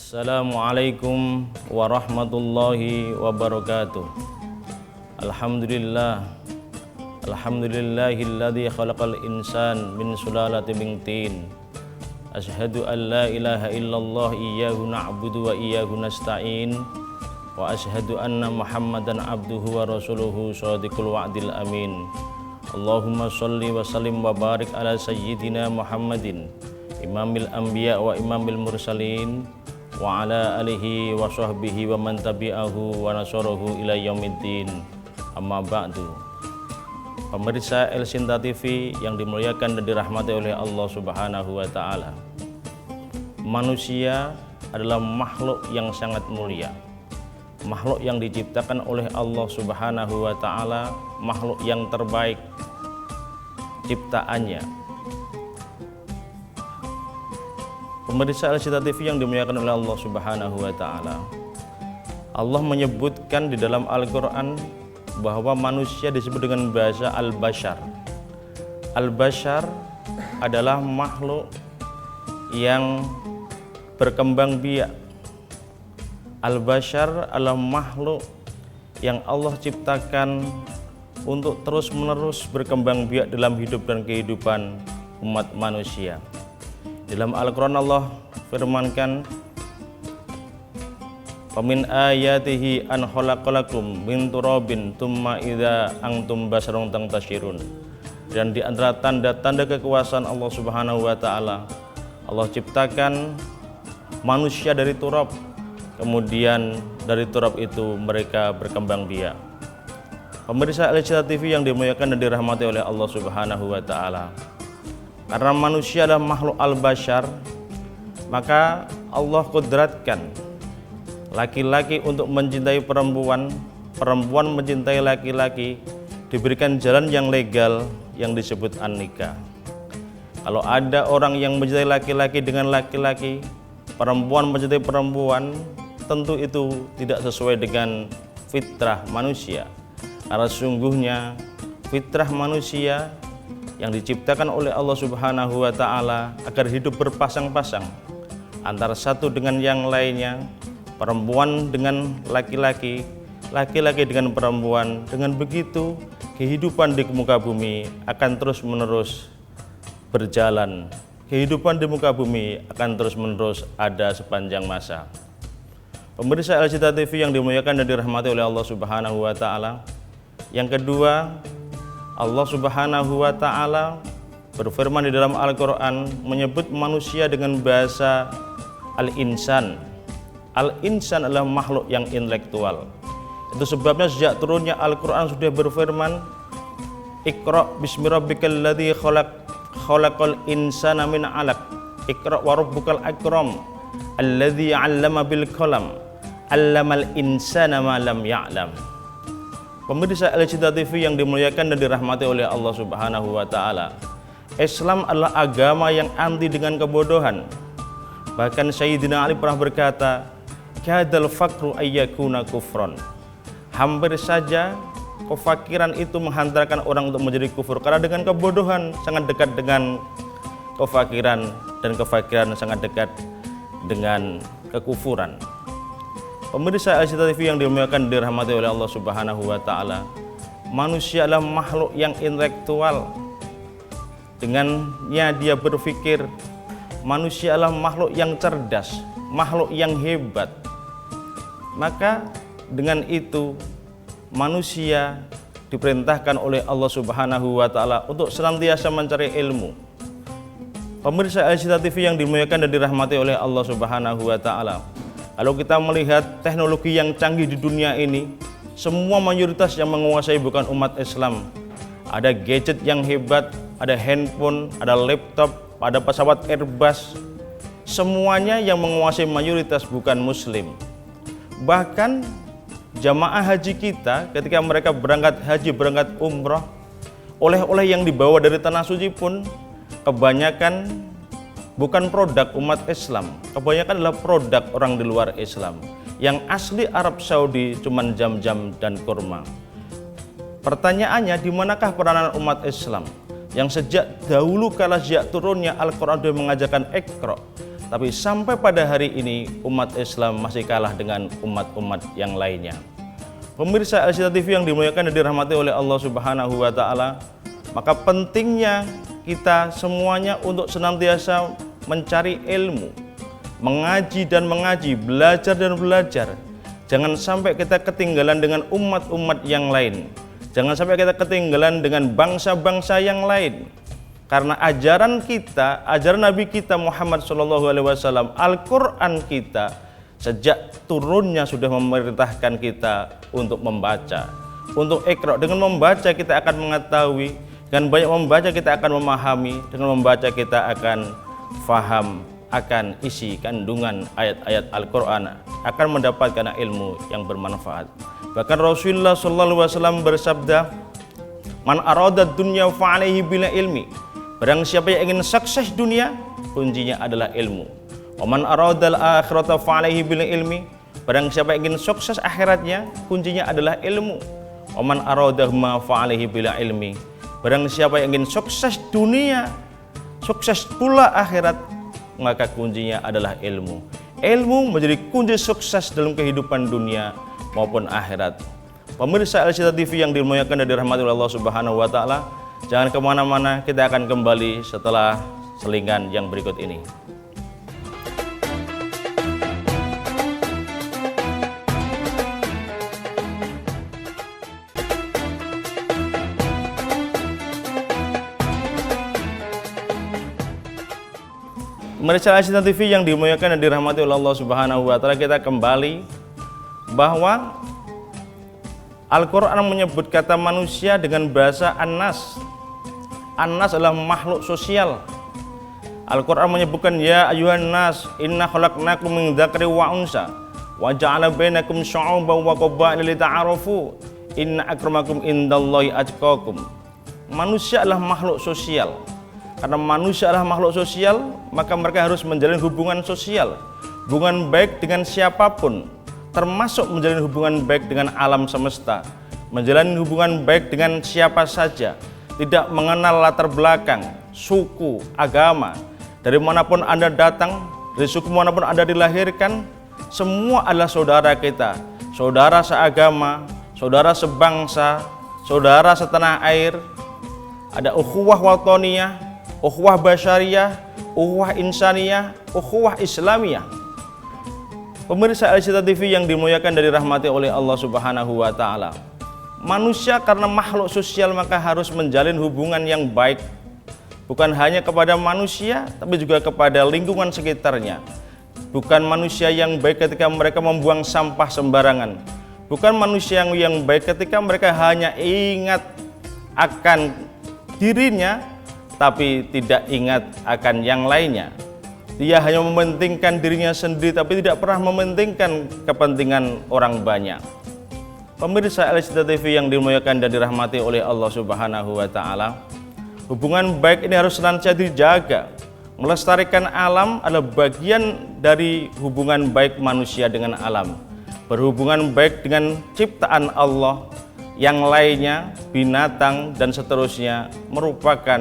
Assalamualaikum warahmatullahi wabarakatuh. Alhamdulillah. Alhamdulillahilladzi khalaqal insan min sulalatin min tin. Asyhadu an la ilaha illallah iyyahu na'budu wa iyyahu nasta'in. Wa asyhadu anna Muhammadan abduhu wa rasuluhu shadiqul wa'dil amin. Allahumma sholli wa sallim wa barik ala sayyidina Muhammadin imamil anbiya wa imamil mursalin wa ala alihi wa sahbihi wa man tabi'ahu wa nasarahu ila yaumiddin. Amma ba'du. Pemirsa El Sinta TV yang dimuliakan dan dirahmati oleh Allah Subhanahu wa taala. Manusia adalah makhluk yang sangat mulia. Makhluk yang diciptakan oleh Allah Subhanahu wa taala, makhluk yang terbaik ciptaannya. Pemirsa El Sinta TV yang dimuliakan oleh Allah Subhanahu wa taala. Allah menyebutkan di dalam Al-Qur'an bahwa manusia disebut dengan bahasa al-bashar. Al-bashar adalah makhluk yang berkembang biak. Al-bashar adalah makhluk yang Allah ciptakan untuk terus-menerus berkembang biak dalam hidup dan kehidupan umat manusia. Dalam Al-Quran Allah firmankan, "Famin ayatihi an khalaqalakum min turabin tsumma idza antum basharun tantashirun." Dan di antara tanda-tanda kekuasaan Allah Subhanahu wa taala, Allah ciptakan manusia dari turab, kemudian dari turab itu mereka berkembang biak. Pemirsa El Sinta TV yang dimuliakan dan dirahmati oleh Allah Subhanahu wa taala. Karena manusia adalah makhluk al-bashar, maka Allah kodratkan laki-laki untuk mencintai perempuan, perempuan mencintai laki-laki, diberikan jalan yang legal yang disebut an-nikah. Kalau ada orang yang mencintai laki-laki dengan laki-laki, perempuan mencintai perempuan, tentu itu tidak sesuai dengan fitrah manusia. Karena sungguhnya fitrah manusia yang diciptakan oleh Allah Subhanahu wa taala agar hidup berpasang-pasang antara satu dengan yang lainnya, perempuan dengan laki-laki, laki-laki dengan perempuan. Dengan begitu kehidupan di muka bumi akan terus-menerus berjalan. Kehidupan di muka bumi akan terus-menerus ada sepanjang masa. Pemirsa El Sinta TV yang dimuliakan dan dirahmati oleh Allah Subhanahu wa taala. Yang kedua, Allah Subhanahu wa taala berfirman di dalam Al-Qur'an menyebut manusia dengan bahasa al-insan. Al-insan adalah makhluk yang intelektual. Itu sebabnya sejak turunnya Al-Qur'an sudah berfirman, "Iqra bismi rabbikal ladzi khalaqal insana min 'alaq. Iqra wa rabbukal akram alladzi 'allama bil qalam 'allamal insana ma lam ya'lam." Pemirsa El Sinta TV yang dimuliakan dan dirahmati oleh Allah Subhanahu wa taala. Islam adalah agama yang anti dengan kebodohan. Bahkan Sayyidina Ali pernah berkata, "Kadal faqru ayyakuna kufron." Hampir saja kefakiran itu menghantarkan orang untuk menjadi kufur, karena dengan kebodohan sangat dekat dengan kefakiran, dan kefakiran sangat dekat dengan kekufuran. Pemirsa El Sinta TV yang dimuliakan dan dirahmati oleh Allah Subhanahu wa taala. Manusia adalah makhluk yang intelektual. Dengannya dia berpikir. Manusia adalah makhluk yang cerdas, makhluk yang hebat. Maka dengan itu manusia diperintahkan oleh Allah Subhanahu wa taala untuk senantiasa mencari ilmu. Pemirsa El Sinta TV yang dimuliakan dan dirahmati oleh Allah Subhanahu wa taala. Kalau kita melihat teknologi yang canggih di dunia ini, semua mayoritas yang menguasai bukan umat Islam. Ada gadget yang hebat, ada handphone, ada laptop, ada pesawat Airbus. Semuanya yang menguasai mayoritas bukan Muslim. Bahkan jamaah haji kita ketika mereka berangkat haji, berangkat umroh, oleh-oleh yang dibawa dari tanah suci pun kebanyakan bukan produk umat Islam, kebanyakan adalah produk orang di luar Islam. Yang asli Arab Saudi cuman jam-jam dan kurma. Pertanyaannya, di manakah peranan umat Islam yang sejak dahulu kala sejak turunnya Al-Quran sudah mengajarkan Iqra, Tapi sampai pada hari ini umat Islam masih kalah dengan umat-umat yang lainnya. Pemirsa Al-Syifa TV yang dimuliakan dan dirahmati oleh Allah Subhanahu wa taala, maka pentingnya kita semuanya untuk senantiasa mencari ilmu, mengaji dan mengaji, belajar dan belajar. Jangan sampai kita ketinggalan dengan umat-umat yang lain. Jangan sampai kita ketinggalan dengan bangsa-bangsa yang lain. Karena ajaran kita, ajaran Nabi kita Muhammad SAW, Al-Quran kita, sejak turunnya sudah memerintahkan kita untuk membaca, untuk iqra. Dengan membaca kita akan mengetahui, dengan banyak membaca kita akan memahami, dengan membaca kita akan faham akan isi kandungan ayat-ayat Al-Quran, akan mendapatkan ilmu yang bermanfaat. Bahkan Rasulullah SAW bersabda, "Man arada dunya fa'alaihi bila ilmi." Barang siapa yang ingin sukses dunia, kuncinya adalah ilmu. Waman aradal akhirata fa'alaihi bil ilmi. Barang siapa yang ingin sukses akhiratnya, kuncinya adalah ilmu. Waman aradahuma fa'alaihi bil ilmi. Barang siapa yang ingin sukses dunia, sukses pula akhirat, maka kuncinya adalah ilmu. Ilmu menjadi kunci sukses dalam kehidupan dunia maupun akhirat. Pemirsa Al-Syifa TV yang dimuliakan dan dirahmati oleh Allah Subhanahu wa taala, jangan kemana-mana, kita akan kembali setelah selingan yang berikut ini. Pemirsa Al-Syifa TV yang dimuliakan dan dirahmati oleh Allah Subhanahu wa taala, kita kembali bahwa Al-Quran menyebut kata manusia dengan bahasa An-Nas. An-Nas adalah makhluk sosial. Al-Quran menyebutkan, ya ayuhan nas, inna khalaqnakum min dzakari wa unsa wa ja'ala bainakum syu'uban wa qabaila lita'arafu inna akramakum indallahi atqakum. Manusia adalah makhluk sosial. Karena manusia adalah makhluk sosial, maka mereka harus menjalin hubungan sosial, hubungan baik dengan siapapun, termasuk menjalin hubungan baik dengan alam semesta, menjalin hubungan baik dengan siapa saja, tidak mengenal latar belakang, suku, agama. Dari manapun Anda datang, dari suku manapun Anda dilahirkan, semua adalah saudara kita, saudara seagama, saudara sebangsa, saudara setanah air. Ada ukhuwah watoniyah, ukhuwah basyariyah, ukhuwah insaniyah, ukhuwah islamiyah. Pemirsa Al-Syifa TV yang dimuliakan dan dirahmati oleh Allah Subhanahu wa taala. Manusia karena makhluk sosial maka harus menjalin hubungan yang baik, bukan hanya kepada manusia tapi juga kepada lingkungan sekitarnya. Bukan manusia yang baik ketika mereka membuang sampah sembarangan. Bukan manusia yang baik ketika mereka hanya ingat akan dirinya tapi tidak ingat akan yang lainnya. Dia hanya mementingkan dirinya sendiri tapi tidak pernah mementingkan kepentingan orang banyak. Pemirsa Al-Syifa TV yang dimuliakan dan dirahmati oleh Allah Subhanahu wa taala, hubungan baik ini harus senantiasa dijaga. Melestarikan alam adalah bagian dari hubungan baik manusia dengan alam. Berhubungan baik dengan ciptaan Allah yang lainnya, binatang dan seterusnya, merupakan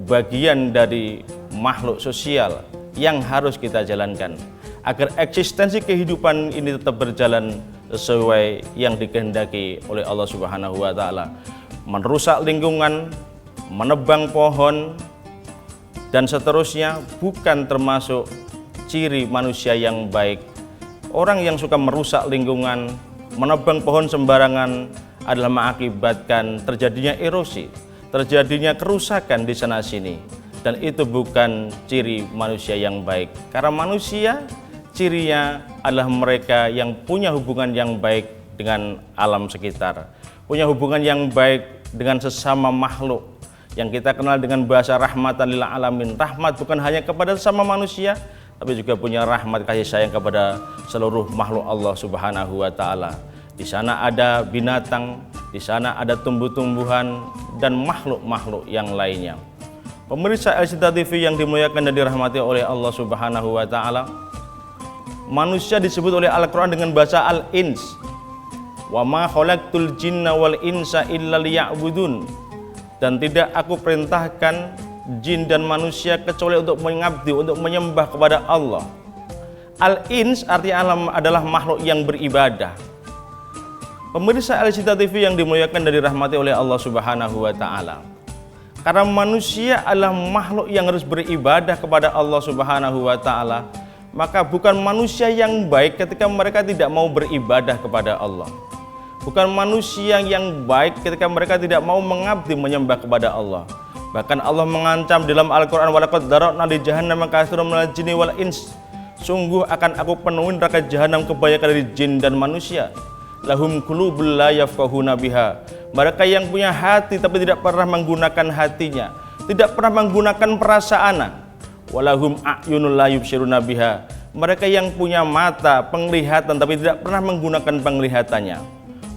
bagian dari makhluk sosial yang harus kita jalankan agar eksistensi kehidupan ini tetap berjalan sesuai yang dikehendaki oleh Allah Subhanahu wa taala. Merusak lingkungan, menebang pohon dan seterusnya bukan termasuk ciri manusia yang baik. Orang yang suka merusak lingkungan, menebang pohon sembarangan adalah mengakibatkan terjadinya erosi, terjadinya kerusakan di sana sini. Dan itu bukan ciri manusia yang baik. Karena manusia cirinya adalah mereka yang punya hubungan yang baik dengan alam sekitar, punya hubungan yang baik dengan sesama makhluk yang kita kenal dengan bahasa rahmatan lil alamin. Rahmat bukan hanya kepada sesama manusia, tapi juga punya rahmat kasih sayang kepada seluruh makhluk Allah Subhanahu wa taala. Di sana ada binatang, di sana ada tumbuh-tumbuhan dan makhluk-makhluk yang lainnya. Pemirsa Al-Syifa TV yang dimuliakan dan dirahmati oleh Allah Subhanahu wa taala, manusia disebut oleh Al-Quran dengan bahasa Al-Ins. Wa ma khalaqtul jinna wal insa illa liya'budun. Dan tidak aku perintahkan jin dan manusia kecuali untuk mengabdi, untuk menyembah kepada Allah. Al-ins artinya adalah makhluk yang beribadah. Pemirsa Al-Syifa TV yang dimuliakan dan dirahmati oleh Allah Subhanahu wa taala. Karena manusia adalah makhluk yang harus beribadah kepada Allah Subhanahu wa taala, maka bukan manusia yang baik ketika mereka tidak mau beribadah kepada Allah. Bukan manusia yang baik ketika mereka tidak mau mengabdi menyembah kepada Allah. Bahkan Allah mengancam dalam Al-Qur'an, walaqad dzara'na li jahannama katsiran minal jinni wal ins. Sungguh akan aku penuhi neraka jahanam kebanyakan dari jin dan manusia. Lahum qulubul la yafqahuna biha. Mereka yang punya hati tapi tidak pernah menggunakan hatinya, tidak pernah menggunakan perasaannya. Walahum a'yunul la yubsiruna biha. Mereka yang punya mata, penglihatan tapi tidak pernah menggunakan penglihatannya.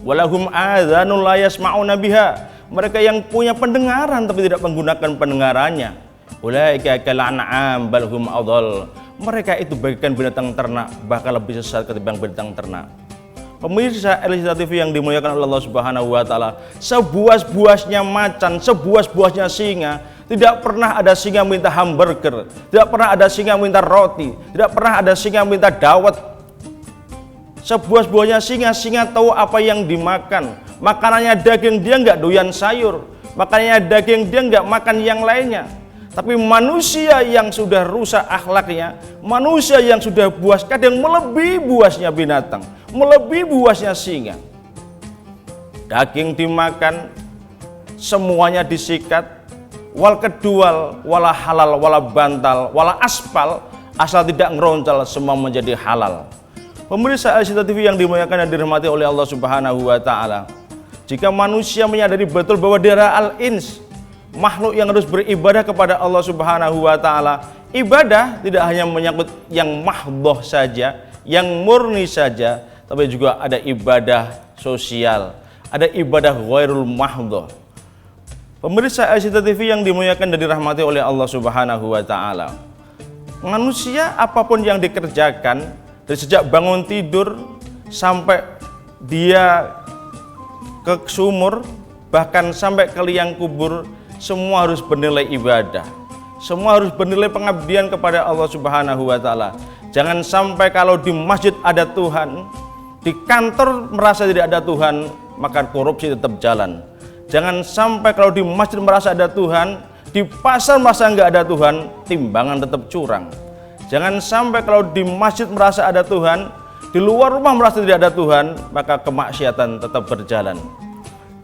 Walahum adzanul la yasma'una biha. Mereka yang punya pendengaran tapi tidak menggunakan pendengarannya. Ulaika kal'an'am bal hum adall. Mereka itu bagaikan binatang ternak, bahkan lebih sesat ketimbang binatang ternak. Pemirsa Al-Syifa TV yang dimuliakan oleh Allah Subhanahu wa taala, sebuas-buasnya macan, sebuas-buasnya singa, tidak pernah ada singa minta hamburger, tidak pernah ada singa minta roti, tidak pernah ada singa minta dawet. Sebuas-buasnya singa tahu apa yang dimakan. Makanannya daging, dia nggak doyan sayur. Makanannya daging, dia nggak makan yang lainnya. Tapi manusia yang sudah rusak akhlaknya, manusia yang sudah buas, kadang melebihi buasnya binatang, melebihi buasnya singa. Daging dimakan, semuanya disikat, wal kedual, wala halal, wala bantal, wala aspal, asal tidak ngeroncal semua menjadi halal. Pemirsa Al-Syifa TV yang dimuliakan dan dirahmati oleh Allah Subhanahu wa taala, jika manusia menyadari betul bahwa dia al-ins, makhluk yang harus beribadah kepada Allah Subhanahu wa taala, ibadah tidak hanya menyangkut yang mahdhah saja, yang murni saja, tapi juga ada ibadah sosial, ada ibadah ghairul mahdhah. Pemirsa Al-Syifa TV yang dimuliakan dan dirahmati oleh Allah Subhanahu wa taala, manusia apapun yang dikerjakan, dari sejak bangun tidur sampai dia ke sumur, bahkan sampai ke liang kubur, semua harus bernilai ibadah, semua harus bernilai pengabdian kepada Allah Subhanahu wa taala. Jangan sampai kalau di masjid ada Tuhan, di kantor merasa tidak ada Tuhan, maka korupsi tetap jalan. Jangan sampai kalau di masjid merasa ada Tuhan, di pasar merasa nggak ada Tuhan, timbangan tetap curang. Jangan sampai kalau di masjid merasa ada Tuhan, di luar rumah merasa tidak ada Tuhan, maka kemaksiatan tetap berjalan.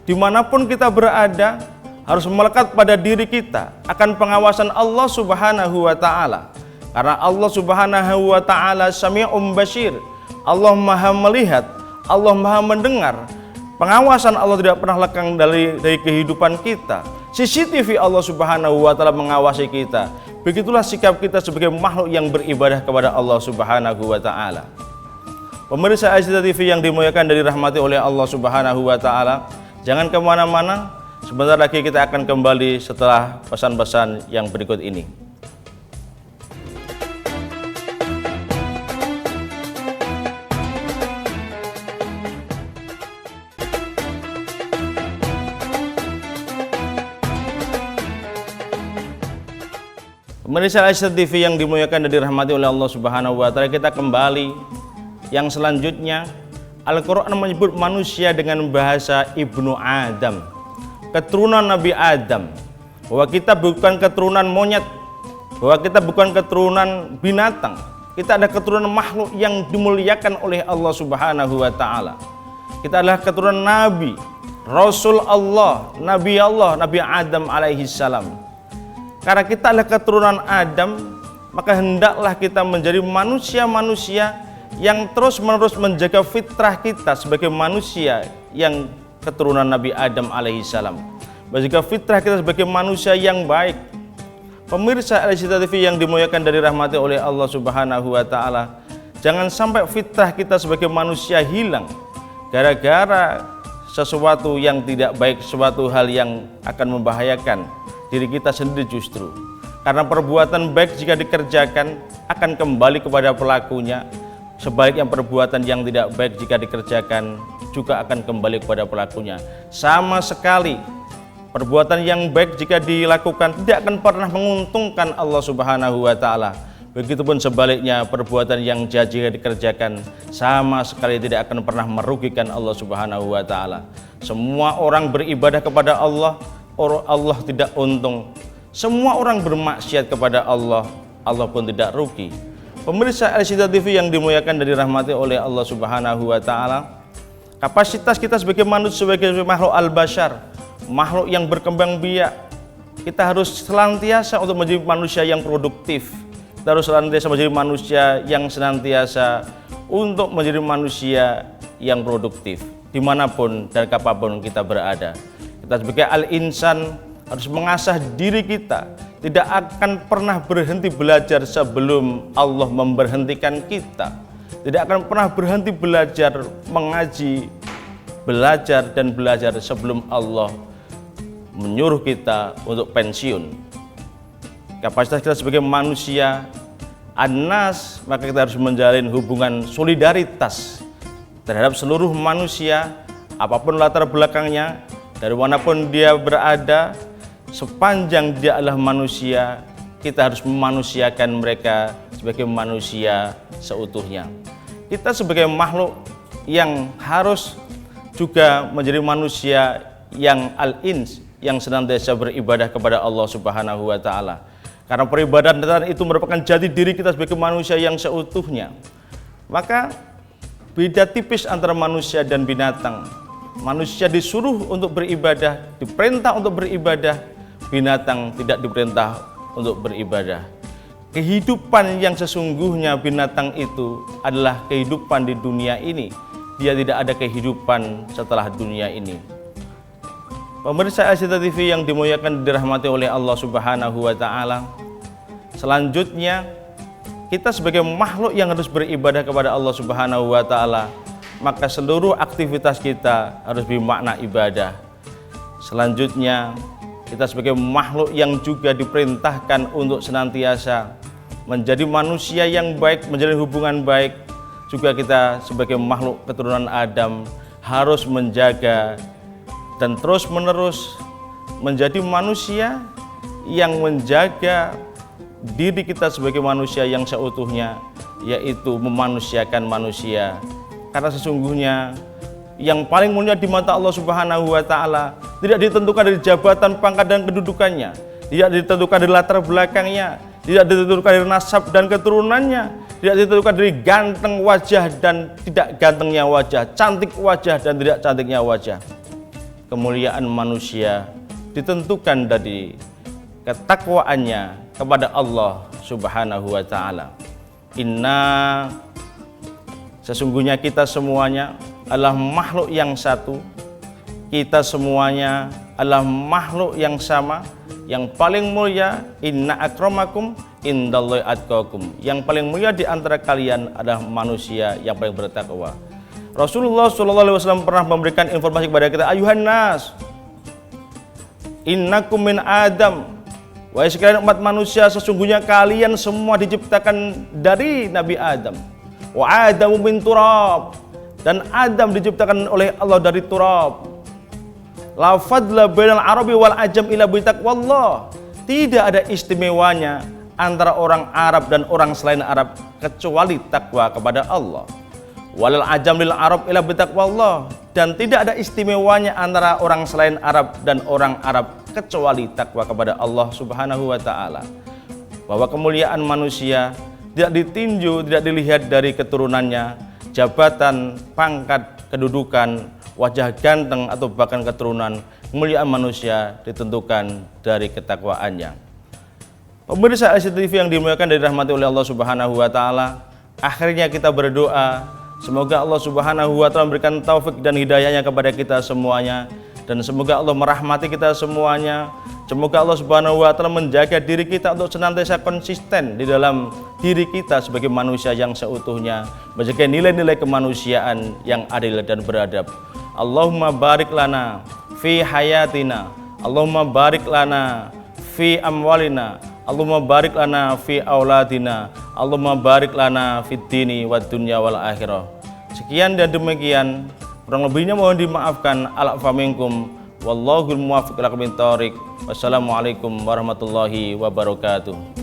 Dimanapun kita berada, harus melekat pada diri kita akan pengawasan Allah Subhanahu wa taala. Karena Allah Subhanahu wa taala Sami'un Basir. Allah Maha melihat, Allah Maha mendengar. Pengawasan Allah tidak pernah lekang dari kehidupan kita. CCTV Allah Subhanahu wa taala mengawasi kita. Begitulah sikap kita sebagai makhluk yang beribadah kepada Allah Subhanahu wa taala. Pemirsa Al-Syifa TV yang dimuliakan dan dirahmati oleh Allah Subhanahu wa taala, jangan kemana-mana. Sebentar lagi kita akan kembali setelah pesan-pesan yang berikut ini. Pemirsa Al-Syifa TV yang dimuliakan dan dirahmati oleh Allah Subhanahu wa taala, kita kembali yang selanjutnya. Al-Qur'an menyebut manusia dengan bahasa Ibnu Adam, keturunan Nabi Adam, bahwa kita bukan keturunan monyet, bahwa kita bukan keturunan binatang, kita ada keturunan makhluk yang dimuliakan oleh Allah Subhanahu wa taala. Kita adalah keturunan Nabi, Rasul Allah, Nabi Adam alaihi salam. Karena kita adalah keturunan Adam, maka hendaklah kita menjadi manusia-manusia yang terus-menerus menjaga fitrah kita sebagai manusia yang keturunan Nabi Adam alaihi salam, menjaga fitrah kita sebagai manusia yang baik. Pemirsa Al-Syifa TV yang dimuliakan dan dirahmati oleh Allah Subhanahu wa taala, jangan sampai fitrah kita sebagai manusia hilang gara-gara sesuatu yang tidak baik, suatu hal yang akan membahayakan diri kita sendiri justru. Karena perbuatan baik jika dikerjakan akan kembali kepada pelakunya. Sebaliknya perbuatan yang tidak baik jika dikerjakan juga akan kembali kepada pelakunya. Sama sekali Perbuatan yang baik jika dilakukan tidak akan pernah menguntungkan Allah Subhanahu wa taala. Begitupun sebaliknya, perbuatan yang jahat jika dikerjakan sama sekali tidak akan pernah merugikan Allah Subhanahu wa taala. Semua orang beribadah kepada Allah, Allah tidak untung. Semua orang bermaksiat kepada Allah, Allah pun tidak rugi. Pemirsa Al-Syidah TV yang dimuliakan dan dirahmati oleh Allah Subhanahu wa taala, kapasitas kita sebagai manusia, sebagai makhluk al-bashar, makhluk yang berkembang biak, kita harus senantiasa untuk menjadi manusia yang produktif. Kita harus senantiasa menjadi manusia yang senantiasa untuk menjadi manusia yang produktif dimanapun dan kapanpun kita berada. Kita sebagai al-insan harus mengasah diri kita, tidak akan pernah berhenti belajar sebelum Allah memberhentikan kita. Tidak akan pernah berhenti belajar, mengaji, belajar dan belajar sebelum Allah menyuruh kita untuk pensiun. Kapasitas kita sebagai manusia An-Nas, maka kita harus menjalin hubungan solidaritas terhadap seluruh manusia, apapun latar belakangnya, dari manapun dia berada. Sepanjang dia adalah manusia, kita harus memanusiakan mereka sebagai manusia seutuhnya. Kita sebagai makhluk yang harus juga menjadi manusia yang al-ins, yang senantiasa beribadah kepada Allah Subhanahu wa taala. Karena peribadatan itu merupakan jati diri kita sebagai manusia yang seutuhnya. Maka beda tipis antara manusia dan binatang. Manusia disuruh untuk beribadah, diperintah untuk beribadah. Binatang tidak diperintah untuk beribadah. Kehidupan yang sesungguhnya binatang itu adalah kehidupan di dunia ini. Dia tidak ada kehidupan setelah dunia ini. Pemirsa Al-Syidah TV yang dimuliakan dirahmati oleh Allah Subhanahu wa taala. Selanjutnya, kita sebagai makhluk yang harus beribadah kepada Allah Subhanahu wa taala, maka seluruh aktivitas kita harus bermakna ibadah. Selanjutnya, kita sebagai makhluk yang juga diperintahkan untuk senantiasa menjadi manusia yang baik, menjalin hubungan baik. Juga kita sebagai makhluk keturunan Adam harus menjaga dan terus-menerus menjadi manusia yang menjaga diri kita sebagai manusia yang seutuhnya, yaitu memanusiakan manusia. Karena sesungguhnya yang paling mulia di mata Allah Subhanahu wa taala tidak ditentukan dari jabatan, pangkat dan kedudukannya, tidak ditentukan dari latar belakangnya, tidak ditentukan dari nasab dan keturunannya, tidak ditentukan dari ganteng wajah dan tidak gantengnya wajah, cantik wajah dan tidak cantiknya wajah. Kemuliaan manusia ditentukan dari ketakwaannya kepada Allah Subhanahu wa taala. Sesungguhnya kita semuanya adalah makhluk yang satu. Kita semuanya adalah makhluk yang sama. Yang paling mulia, inna akramakum indallahi atqakum. Yang paling mulia di antara kalian adalah manusia yang paling bertakwa. Rasulullah SAW pernah memberikan informasi kepada kita, ayuhan nas, innakum min Adam. Wahai sekalian umat manusia, sesungguhnya kalian semua diciptakan dari Nabi Adam. Wa Adamu min turab. Dan Adam diciptakan oleh Allah dari turab. La fadla bainal arabi wal ajam illa bi taqwallah. Tidak ada istimewanya antara orang Arab dan orang selain Arab kecuali takwa kepada Allah. Walal ajam lil arab illa bi taqwallah. Dan tidak ada istimewanya antara orang selain Arab dan orang Arab kecuali takwa kepada Allah Subhanahu wa taala. Bahwa kemuliaan manusia tidak ditinjau, tidak dilihat dari keturunannya, jabatan, pangkat, kedudukan, wajah ganteng atau bahkan keturunan. Kemuliaan manusia ditentukan dari ketakwaannya. Pemirsa Al-Syidah TV yang dimuliakan dan dirahmati oleh Allah Subhanahu wa taala, akhirnya kita berdoa semoga Allah Subhanahu wa taala memberikan taufik dan hidayahnya kepada kita semuanya, dan semoga Allah merahmati kita semuanya. Semoga Allah Subhanahu wa taala menjaga diri kita untuk senantiasa konsisten di dalam diri kita sebagai manusia yang seutuhnya, menjaga nilai-nilai kemanusiaan yang adil dan beradab. Allahumma barik lana fi hayatina, Allahumma barik lana fi amwalina, Allahumma barik lana fi auladina, Allahumma barik lana fid dini wad dunya wal akhirah. Sekian dan demikian, kurang lebihnya mohon dimaafkan. Alfa minkum. Wallahul muwaffiq ila aqwamit thoriq. Wassalamualaikum warahmatullahi wabarakatuh.